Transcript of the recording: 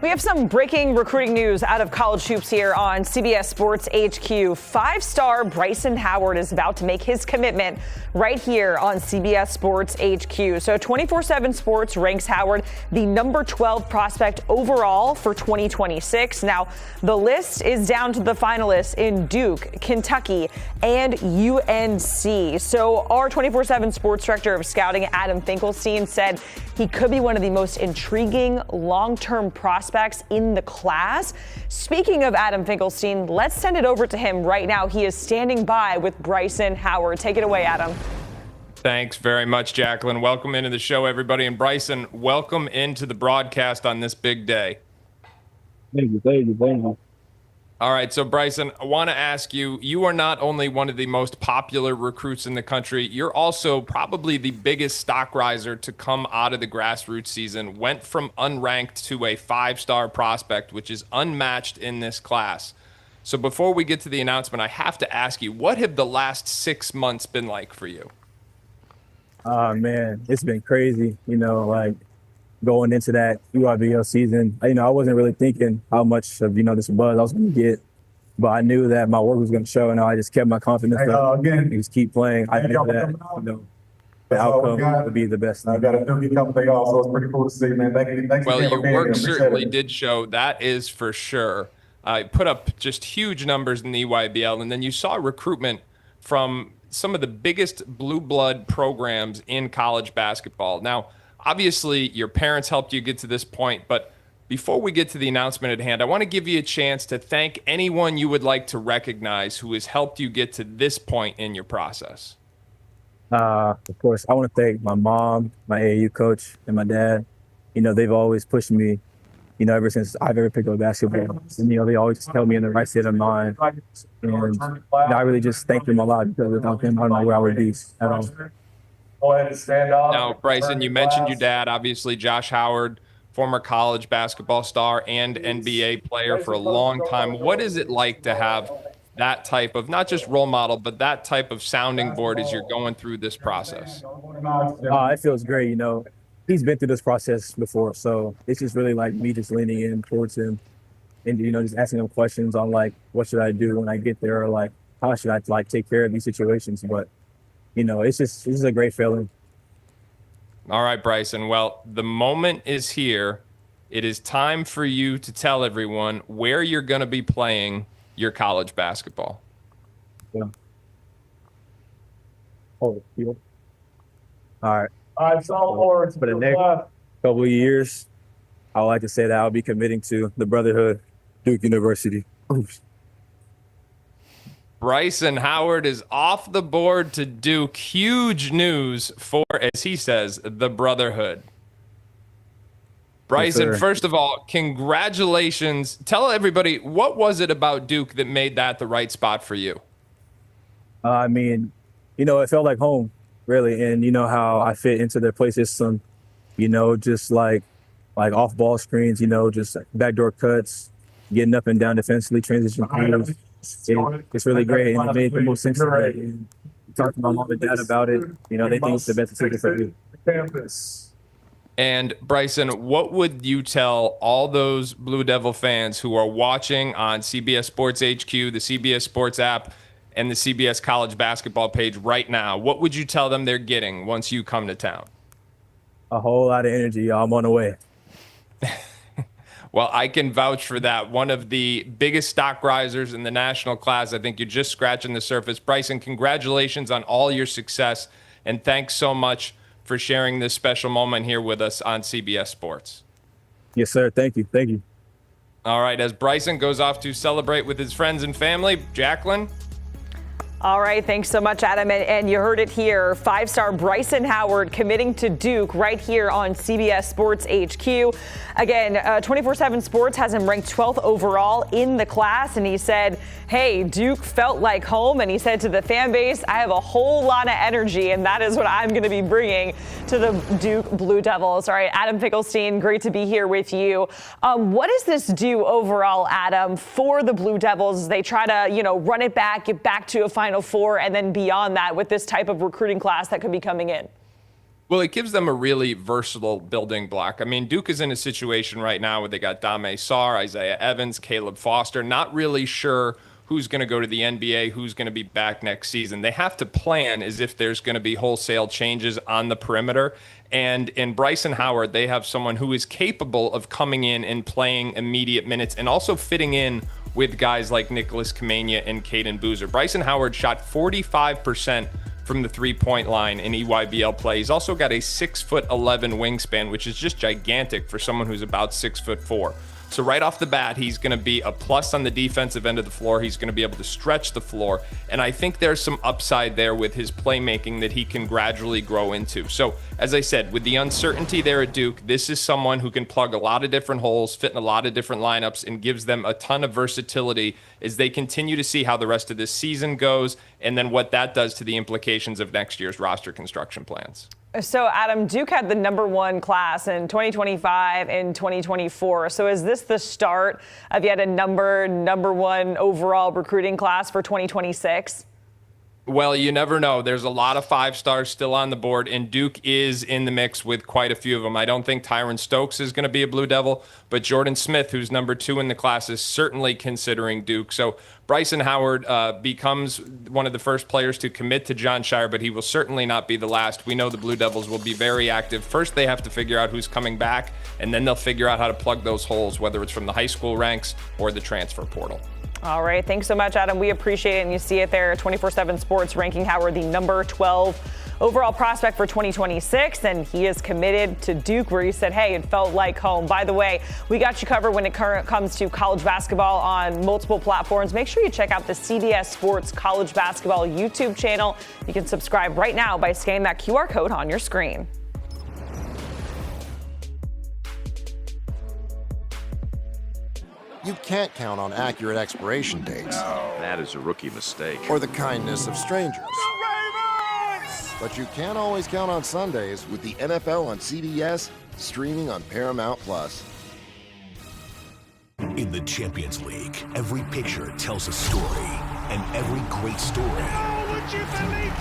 We have some breaking recruiting news out of college hoops here on CBS Sports HQ. Five-star Bryson Howard is about to make his commitment right here on CBS Sports HQ. So 24/7 Sports ranks Howard the number 12 prospect overall for 2026. Now, the list is down to the finalists in Duke, Kentucky, and UNC. So our 24/7 Sports director of scouting, Adam Finkelstein, said he could be one of the most intriguing long-term prospects in the class. Speaking of Adam Finkelstein, let's send it over to him right now. He is standing by with Bryson Howard. Take it away, Adam. Thanks very much, Jacqueline. Welcome into the show, everybody. And Bryson, welcome into the broadcast on this big day. Thank you. All right, so Bryson, I want to ask you, you are not only one of the most popular recruits in the country, you're also probably the biggest stock riser to come out of the grassroots season. Went from unranked to a five-star prospect, which is unmatched in this class. So before we get to the announcement, I have to ask you, what have the last 6 months been like for you? Man, it's been crazy, like going into that UIBL season. I wasn't really thinking how much of, this buzz I was going to get, but I knew that my work was going to show, and I just kept my confidence up and just keep playing. I knew that, the outcome would be the best. I got a Dookie couple days off, so it's pretty cool to see, man. Thanks well, your being work here. certainly did show. That is for sure. Put up just huge numbers in the EYBL, and then you saw recruitment from some of the biggest blue blood programs in college basketball. Now, obviously, your parents helped you get to this point, but before we get to the announcement at hand, I want to give you a chance to thank anyone you would like to recognize who has helped you get to this point in your process. Of course, I want to thank my mom, my AAU coach, and my dad. They've always pushed me, ever since I've ever picked up basketball. And, they always held me in the right state of mind. And I really just thank them a lot, because without them, I don't know where I would be at all. Go ahead and stand up. Now, Bryson, you mentioned your dad, obviously Josh Howard, former college basketball star and NBA player for a long time. What is it like to have that type of, not just role model, but that type of sounding board as you're going through this process? It feels great. He's been through this process before, so it's just really like me just leaning in towards him and, just asking him questions on like, what should I do when I get there, or like, how should I take care of these situations? But it's just a great feeling. All right, Bryson. Well, the moment is here. It is time for you to tell everyone where you're going to be playing your college basketball. Yeah. Oh, field. All right. For the next couple of years, I would like to say that I'll be committing to the Brotherhood, Duke University. Oops. Bryson Howard is off the board to Duke. Huge news for, as he says, the Brotherhood. Bryson, Yes, first of all, congratulations. Tell everybody, what was it about Duke that made that the right spot for you? It felt like home, really. And how I fit into their play system, just like off-ball screens, just backdoor cuts, getting up and down defensively, transition moves. It's really great, and it made the most sense to me. And talked to my mom and dad about it. They think it's the best decision for me. And Bryson, what would you tell all those Blue Devil fans who are watching on CBS Sports HQ, the CBS Sports app, and the CBS College Basketball page right now? What would you tell them they're getting once you come to town? A whole lot of energy, y'all. I'm on the way. Well, I can vouch for that. One of the biggest stock risers in the national class. I think you're just scratching the surface. Bryson, congratulations on all your success, and thanks so much for sharing this special moment here with us on CBS Sports. Yes, sir. Thank you. All right, as Bryson goes off to celebrate with his friends and family, Jacqueline? All right, thanks so much, Adam. And you heard it here. Five-star Bryson Howard committing to Duke right here on CBS Sports HQ. Again, 24/7 Sports has him ranked 12th overall in the class. And he said, hey, Duke felt like home. And he said to the fan base, I have a whole lot of energy, and that is what I'm going to be bringing to the Duke Blue Devils. All right, Adam Finkelstein, great to be here with you. What does this do overall, Adam, for the Blue Devils as they try to, run it back, get back to a Final Four, and then beyond that with this type of recruiting class that could be coming in? Well, it gives them a really versatile building block. I mean, Duke is in a situation right now where they got Dame Sarr, Isaiah Evans, Caleb Foster, not really sure who's going to go to the NBA, who's going to be back next season. They have to plan as if there's going to be wholesale changes on the perimeter. And in Bryson Howard, they have someone who is capable of coming in and playing immediate minutes and also fitting in with guys like Nicholas Kamenia and Caden Boozer. Bryson Howard shot 45% from the three-point line in EYBL play. He's also got a 6'11" wingspan, which is just gigantic for someone who's about 6'4". So right off the bat, he's going to be a plus on the defensive end of the floor. He's going to be able to stretch the floor. And I think there's some upside there with his playmaking that he can gradually grow into. So as I said, with the uncertainty there at Duke, this is someone who can plug a lot of different holes, fit in a lot of different lineups, and gives them a ton of versatility as they continue to see how the rest of this season goes and then what that does to the implications of next year's roster construction plans. So, Adam, Duke had the #1 class in 2025 and 2024. So is this the start of yet a number one overall recruiting class for 2026? Well, you never know. There's a lot of 5 stars still on the board, and Duke is in the mix with quite a few of them. I don't think Tyron Stokes is going to be a Blue Devil, but Jordan Smith, who's #2 in the class, is certainly considering Duke. So Bryson Howard becomes one of the first players to commit to John Shire, but he will certainly not be the last. We know the Blue Devils will be very active. First, they have to figure out who's coming back, and then they'll figure out how to plug those holes, whether it's from the high school ranks or the transfer portal. All right. Thanks so much, Adam. We appreciate it. And you see it there. 24/7 Sports ranking Howard the #12 overall prospect for 2026. And he is committed to Duke, where he said, hey, it felt like home. By the way, we got you covered when it comes to college basketball on multiple platforms. Make sure you check out the CBS Sports College Basketball YouTube channel. You can subscribe right now by scanning that QR code on your screen. You can't count on accurate expiration dates. No. That is a rookie mistake. Or the kindness of strangers. But you can always count on Sundays with the NFL on CBS, streaming on Paramount+. In the Champions League, every picture tells a story, and every great story